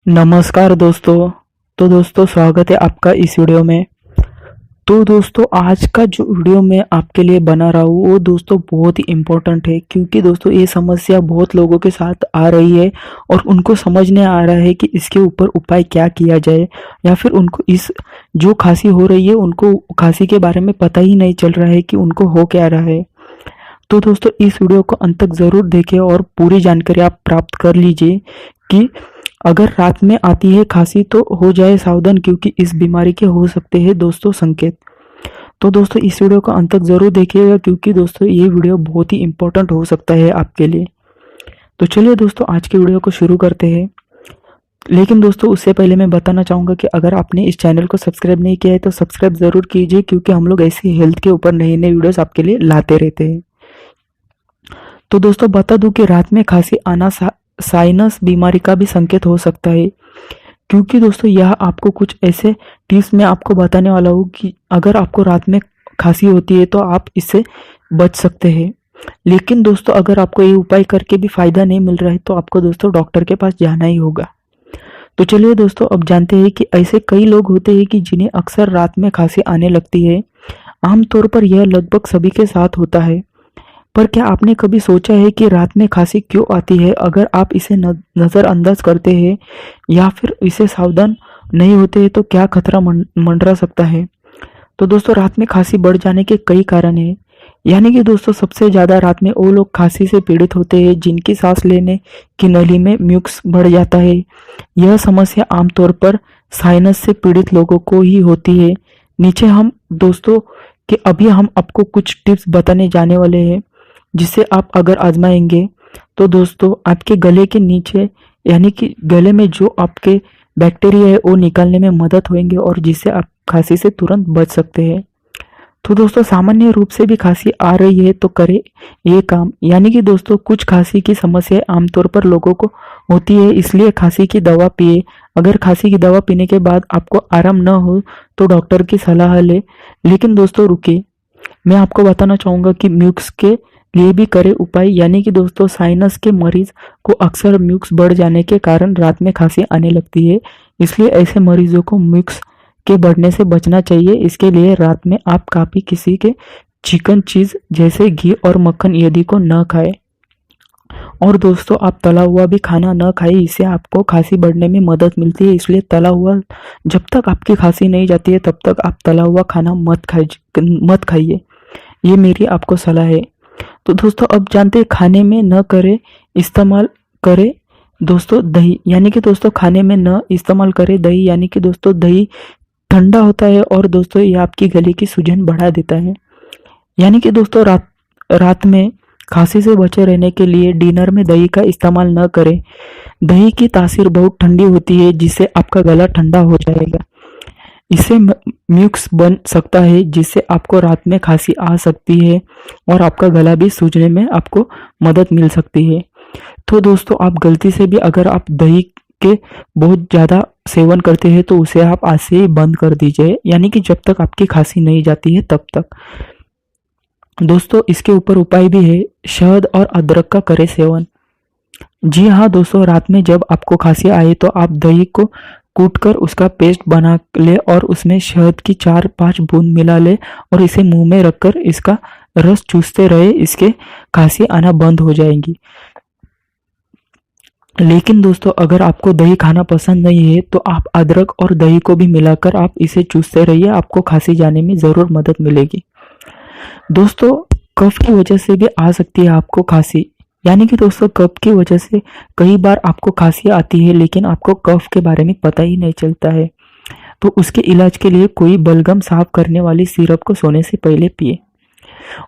नमस्कार दोस्तों। तो दोस्तों स्वागत है आपका इस वीडियो में। तो दोस्तों आज का जो वीडियो मैं आपके लिए बना रहा हूँ वो दोस्तों बहुत ही इम्पोर्टेंट है, क्योंकि दोस्तों ये समस्या बहुत लोगों के साथ आ रही है और उनको समझ नहीं आ रहा है कि इसके ऊपर उपाय क्या किया जाए, या फिर उनको इस जो खांसी हो रही है उनको खांसी के बारे में पता ही नहीं चल रहा है कि उनको हो क्या रहा है। तो दोस्तों इस वीडियो को अंत तक ज़रूर देखें और पूरी जानकारी आप प्राप्त कर लीजिए कि अगर रात में आती है खांसी तो हो जाए सावधान, क्योंकि इस बीमारी के हो सकते हैं दोस्तों संकेत। तो दोस्तों इस वीडियो को अंत तक ज़रूर देखिएगा, क्योंकि दोस्तों ये वीडियो बहुत ही इम्पोर्टेंट हो सकता है आपके लिए। तो चलिए दोस्तों आज के वीडियो को शुरू करते हैं। लेकिन दोस्तों उससे पहले मैं बताना चाहूँगा कि अगर आपने इस चैनल को सब्सक्राइब नहीं किया है तो सब्सक्राइब ज़रूर कीजिए, क्योंकि हम लोग ऐसे हेल्थ के ऊपर नए नए वीडियोस आपके लिए लाते रहते हैं। तो दोस्तों बता दूं कि रात में खांसी आना साइनस बीमारी का भी संकेत हो सकता है, क्योंकि दोस्तों यह आपको कुछ ऐसे टिप्स मैं आपको बताने वाला हूँ कि अगर आपको रात में खांसी होती है तो आप इससे बच सकते हैं। लेकिन दोस्तों अगर आपको ये उपाय करके भी फायदा नहीं मिल रहा है तो आपको दोस्तों डॉक्टर के पास जाना ही होगा। तो चलिए दोस्तों अब जानते हैं कि ऐसे कई लोग होते हैं कि जिन्हें अक्सर रात में खांसी आने लगती है। आमतौर पर यह लगभग सभी के साथ होता है, पर क्या आपने कभी सोचा है कि रात में खांसी क्यों आती है? अगर आप इसे नज़रअंदाज करते हैं या फिर इसे सावधान नहीं होते हैं तो क्या खतरा मंडरा सकता है। तो दोस्तों रात में खांसी बढ़ जाने के कई कारण हैं। यानी कि दोस्तों सबसे ज़्यादा रात में वो लोग खांसी से पीड़ित होते हैं जिनकी सांस लेने की नली में म्यूक्स बढ़ जाता है। यह समस्या आमतौर पर साइनस से पीड़ित लोगों को ही होती है। नीचे हम दोस्तों कि अभी हम आपको कुछ टिप्स बताने जाने वाले हैं, जिसे आप अगर आजमाएंगे तो दोस्तों आपके गले के नीचे यानी कि गले में जो आपके बैक्टीरिया है वो निकालने में मदद होंगे और जिससे आप खांसी से तुरंत बच सकते हैं। तो दोस्तों सामान्य रूप से भी खांसी आ रही है तो करें ये काम। यानी कि दोस्तों कुछ खांसी की समस्याएं आमतौर पर लोगों को होती है, इसलिए खांसी की दवा पिए। अगर खांसी की दवा पीने के बाद आपको आराम न हो तो डॉक्टर की सलाह ले। लेकिन दोस्तों रुकिए, मैं आपको बताना चाहूँगा कि म्यूक्स के लिए भी करें उपाय। यानी कि दोस्तों साइनस के मरीज को अक्सर म्यूक्स बढ़ जाने के कारण रात में खांसी आने लगती है, इसलिए ऐसे मरीजों को म्यूक्स के बढ़ने से बचना चाहिए। इसके लिए रात में आप काफी किसी के चिकन चीज जैसे घी और मक्खन यदि को न खाएं। और दोस्तों आप तला हुआ भी खाना न खाइए, इससे आपको खांसी बढ़ने में मदद मिलती है। इसलिए तला हुआ जब तक आपकी खांसी नहीं जाती है तब तक आप तला हुआ खाना मत खाइए। ये मेरी आपको सलाह है। तो दोस्तों अब जानते हैं खाने में न करे इस्तेमाल करें दोस्तों दही। यानी कि दोस्तों खाने में न इस्तेमाल करें दही। यानी कि दोस्तों दही ठंडा होता है और दोस्तों ये आपकी गले की सूजन बढ़ा देता है। यानी कि दोस्तों रात में खांसी से बचे रहने के लिए डिनर में दही का इस्तेमाल न करें। दही की तासीर बहुत ठंडी होती है, जिससे आपका गला ठंडा हो जाएगा। इससे म्यूक्स बन सकता है, जिससे आपको रात में खांसी आ सकती है और आपका गला भी सूजने में आपको मदद मिल सकती है। तो दोस्तों आप गलती से भी अगर आप दही के बहुत ज़्यादा सेवन करते हैं तो उसे आप आज से ही बंद कर दीजिए। यानी कि जब तक आपकी खांसी नहीं जाती है तब तक। दोस्तों इसके ऊपर उपाय भी है। शहद और अदरक का करें सेवन। जी हाँ दोस्तों, रात में जब आपको खांसी आए तो आप दही को कूटकर उसका पेस्ट बना ले और उसमें शहद की 4-5 बूंद मिला ले और इसे मुंह में रखकर इसका रस चूसते रहे। इसके खांसी आना बंद हो जाएगी। लेकिन दोस्तों अगर आपको दही खाना पसंद नहीं है तो आप अदरक और दही को भी मिलाकर आप इसे चूसते रहिए, आपको खांसी जाने में ज़रूर मदद मिलेगी। दोस्तों कफ की वजह से भी आ सकती है आपको खांसी। यानी कि दोस्तों कफ की वजह से कई बार आपको खांसी आती है, लेकिन आपको कफ के बारे में पता ही नहीं चलता है। तो उसके इलाज के लिए कोई बलगम साफ करने वाली सिरप को सोने से पहले पिए।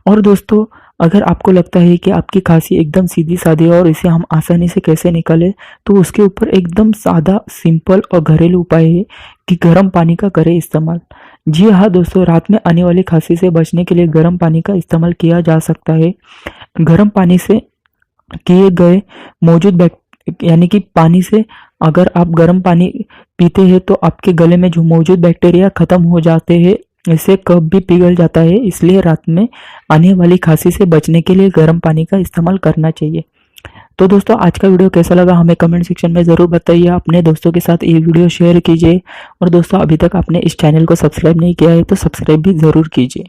और दोस्तों अगर आपको लगता है कि आपकी खांसी एकदम सीधी सादी है और इसे हम आसानी से कैसे निकालें, तो उसके ऊपर एकदम सादा सिंपल और घरेलू उपाय है कि गर्म पानी का करें इस्तेमाल। जी हाँ दोस्तों, रात में आने वाली खांसी से बचने के लिए गर्म पानी का इस्तेमाल किया जा सकता है। गर्म पानी से किए गए मौजूद यानी कि पानी से अगर आप गर्म पानी पीते हैं तो आपके गले में जो मौजूद बैक्टीरिया खत्म हो जाते हैं, इससे कफ भी पिघल जाता है। इसलिए रात में आने वाली खांसी से बचने के लिए गर्म पानी का इस्तेमाल करना चाहिए। तो दोस्तों आज का वीडियो कैसा लगा हमें कमेंट सेक्शन में ज़रूर बताइए। अपने दोस्तों के साथ ये वीडियो शेयर कीजिए और दोस्तों अभी तक आपने इस चैनल को सब्सक्राइब नहीं किया है तो सब्सक्राइब भी ज़रूर कीजिए।